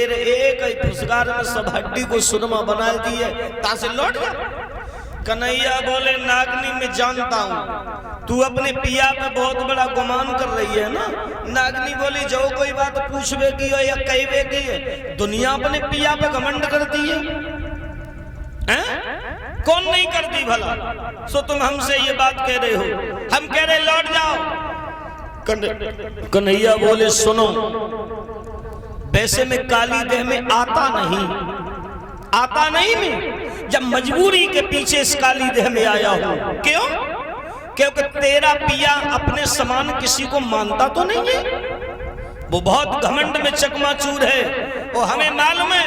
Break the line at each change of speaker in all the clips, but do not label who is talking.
तेरे एक ही फुसकार में सब हड्डी को सुरमा बना दिए, तासे लौट गया। कन्हैया बोले नागनी मैं जानता हूँ तू अपने पिया पे बहुत बड़ा गुमान कर रही है ना। नागनी बोली जो कोई बात पूछवे की हो या कहवे की है, दुनिया अपने पिया पे घमंड करती है, कौन नहीं करती भला। सो तुम हमसे ये बात कह रहे हो, हम कह रहे लौट जाओ। कन्हैया बोले सुनो, वैसे में काली देह में आता नहीं मैं, जब मजबूरी के पीछे इस काली देह में आया हूं। क्यों? क्योंकि तेरा पिया अपने समान किसी को मानता तो नहीं है, वो बहुत घमंड में चकमाचूर है। और हमें मालूम है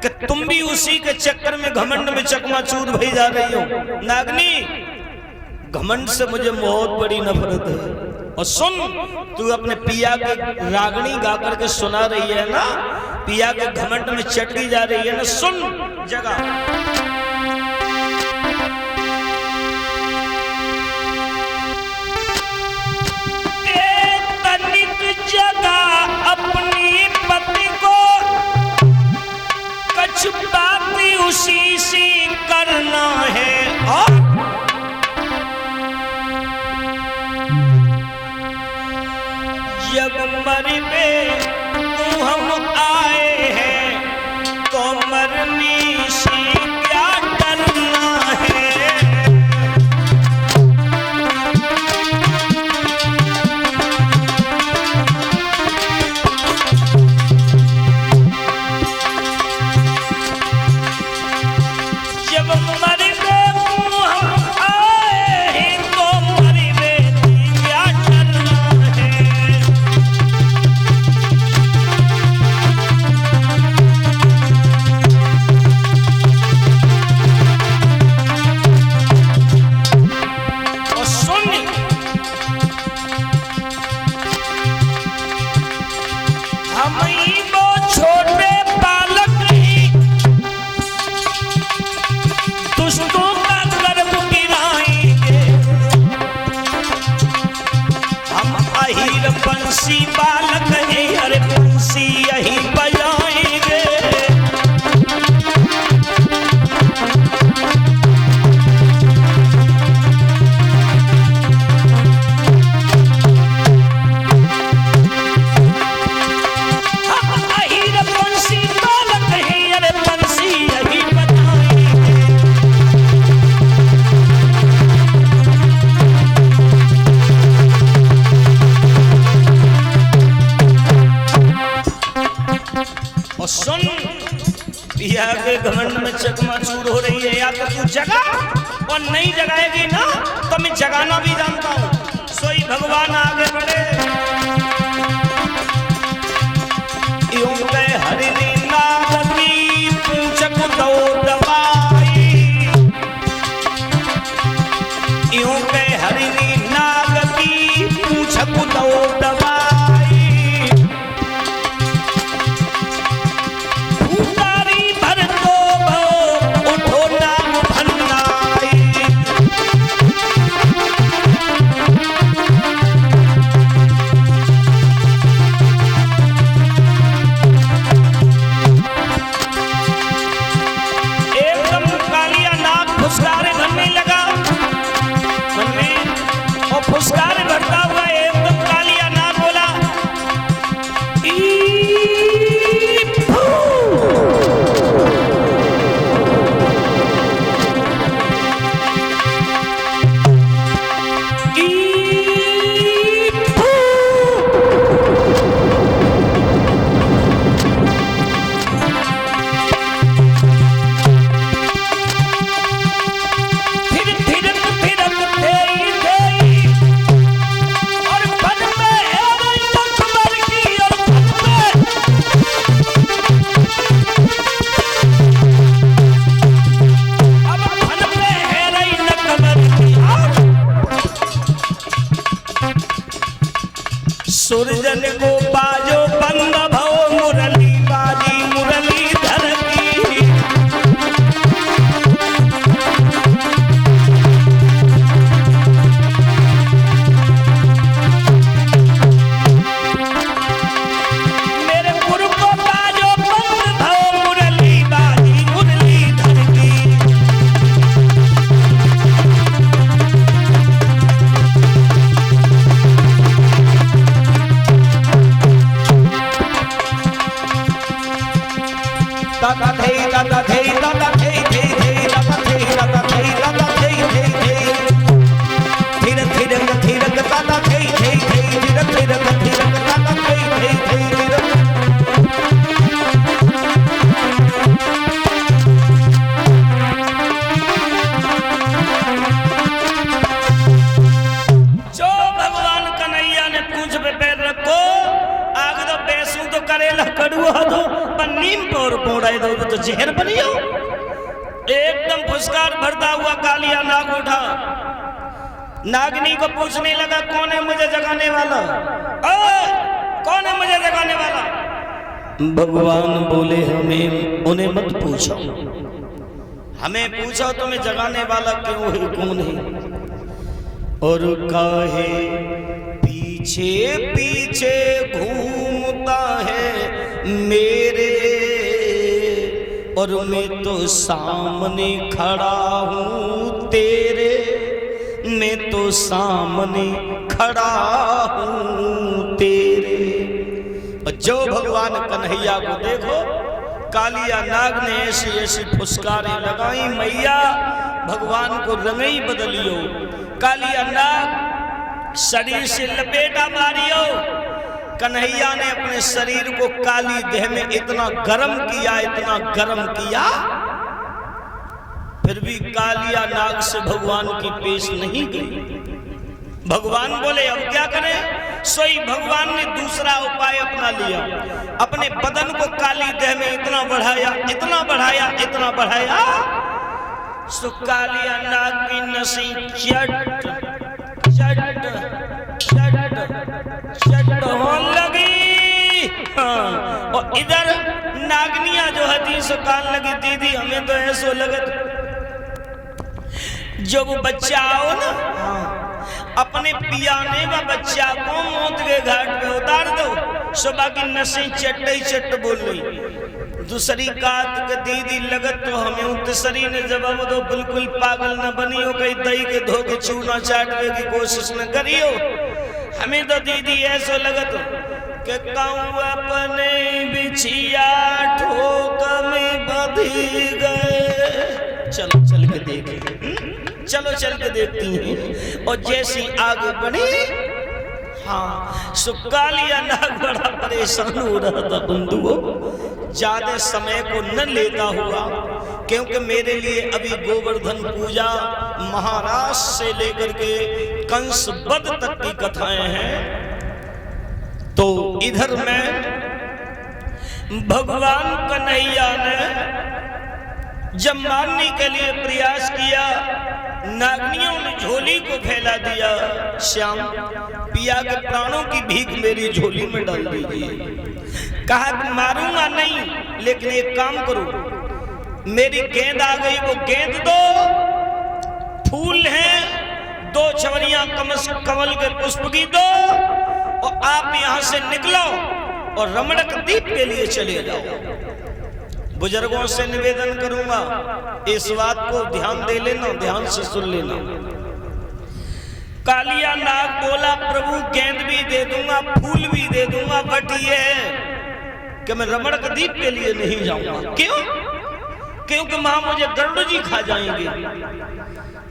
कि तुम भी उसी के चक्कर में घमंड में चकमाचूर भई जा रही हो। नागनी, घमंड से मुझे बहुत बड़ी नफरत है। और सुन, तू अपने पिया के रागनी गा करके सुना रही है ना, पिया के घमंड में चटकी जा रही है ना। सुन जगह जगह अपनी पति को कछ बात उसी से करना है। और जब मरबे तू हम आए हैं तो मरनी से क्या करना है। जब मरबे तू हम आए हैं तो मरबे क्या करना है। बंसी बालक है, अरे बंसी यही बजाएंगे। अहीर बंसी बालक है, अरे बंसी यही बजाएंगे। और सुन, पिया के घमंड में चकमाचूर हो रही है, या तो तू जगा और नहीं जगाएगी ना तो मैं जगाना भी जानता हूँ। सोई भगवान आगे बढ़े। यूं कह हरिणी नाग की पूंछक दो दबाई, यूं कह हरिणी नाग की पूंछक दो दबाई। फुसकार भरता हुआ एकदम कालिया नाग बोला, सुरजन को बाजो बंद भव मुरली बाजी मुरलीधर की। मेरे गुरु को बाजो कह दो तो जहर बनियो। एकदम फुसकार भरता हुआ कालिया नाग उठा, नागनी को पूछने लगा कौन है मुझे जगाने वाला, कौन है मुझे जगाने वाला। भगवान बोले हमें उन्हें मत पूछो, हमें पूछो तुम्हें जगाने वाला क्यों है, कौन है। और काहे पीछे पीछे घूमता है मेरे, और मैं तो सामने खड़ा हूँ तेरे, मैं तो सामने खड़ा हूँ तेरे। और जो भगवान कन्हैया को देखो, कालिया नाग ने ऐसी ऐसी फुसकारें लगाई, मैया भगवान को रंग ही बदलियो। कालिया नाग शरीर से लपेटा मारियो। कन्हैया ने अपने शरीर को काली देह में इतना गर्म किया, इतना गर्म किया, फिर भी कालिया नाग से भगवान की पेश नहीं गई। भगवान बोले अब क्या करें। सोई भगवान ने दूसरा उपाय अपना लिया, अपने बदन को काली देह में इतना बढ़ाया, इतना बढ़ाया, इतना बढ़ाया, सो कालिया नाग की नसें चट चट चट चट होने लगी। हाँ। और इधर नागनिया जो हथी सो कान लगी, दीदी हमें तो ऐसो लगत जो वो बच्चा आओ ना, अपने पियाने व बच्चा को मौत के घाट पे उतार दो, सुबह की नसें चट ही चट बोल रही। दूसरी कात के दीदी लगत तो हमें तीसरी ने जवाब दो, बिल्कुल पागल न बनियो, कहीं दही के धोखे चूना चाटने की कोशिश न करियो। हमें तो दीदी ऐसा लगत कि कहूँ अपने बिछिया ठोक में बधी गए। चलो चल के देखें, चलो चल के देखती हैं। और जैसी आगे बढ़ी, हाँ, कालिया नाग बड़ा परेशान हो रहा था बंधुओं, ज्यादा समय को न लेता हुआ, क्योंकि मेरे लिए अभी गोवर्धन पूजा महाराष्ट्र से लेकर के कंसवध तक की कथाएं हैं। तो इधर में भगवान कन्हैया ने जब मारने के लिए प्रयास किया, नागनियों ने झोली को फैला दिया। श्याम, पिया के प्राणों की भीख मेरी झोली में डाल दीजिए। कहा कि मारूंगा नहीं, लेकिन एक काम करो, मेरी गेंद आ गई, वो गेंद दो, फूल हैं, 2 छवरियां कमल के पुष्प की दो, और आप यहां से निकलो और रमणक द्वीप के लिए चले जाओ। बुजुर्गों से निवेदन करूंगा, इस बात को ध्यान दे लेना, ध्यान से सुन लेना। कालिया नाग बोला प्रभु गेंद भी दे दूंगा, फूल भी दे दूंगा, बट ये है कि मैं रमणक द्वीप के लिए नहीं जाऊंगा। क्यों? क्योंकि वहां मुझे गरुड़ जी खा जाएंगे।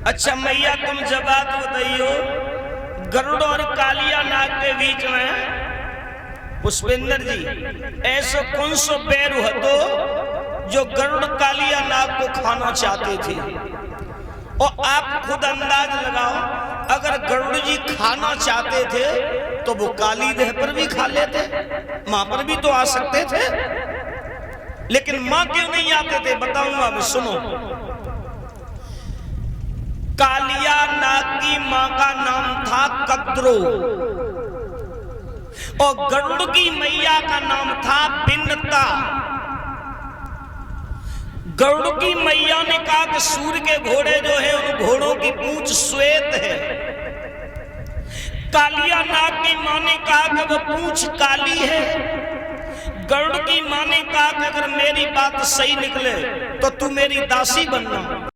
अच्छा मैया तुम जवाब बताइयो, गरुड़ और कालिया नाग के बीच में पुष्पेंद्र जी ऐसो कौन सो बैर हो जो गरुड़ कालिया नाग को खाना चाहते थे? और आप खुद अंदाज लगाओ, अगर गरुड़ जी खाना चाहते थे तो वो काली देह पर भी खा लेते, मां पर भी तो आ सकते थे, लेकिन मां क्यों नहीं आते थे? बताऊंगा मैं, सुनो। कालिया नाग की मां का नाम था कद्रो, और गरुड़ की मैया का नाम था बिन्नता। गरुड़ की मैया ने कहा कि सूर्य के घोड़े जो है उन घोड़ों की पूंछ श्वेत है। कालिया नाग की मां ने कहा कि वो पूंछ काली है। गरुड़ की मां ने कहा कि अगर मेरी बात सही निकले तो तू मेरी दासी बनना।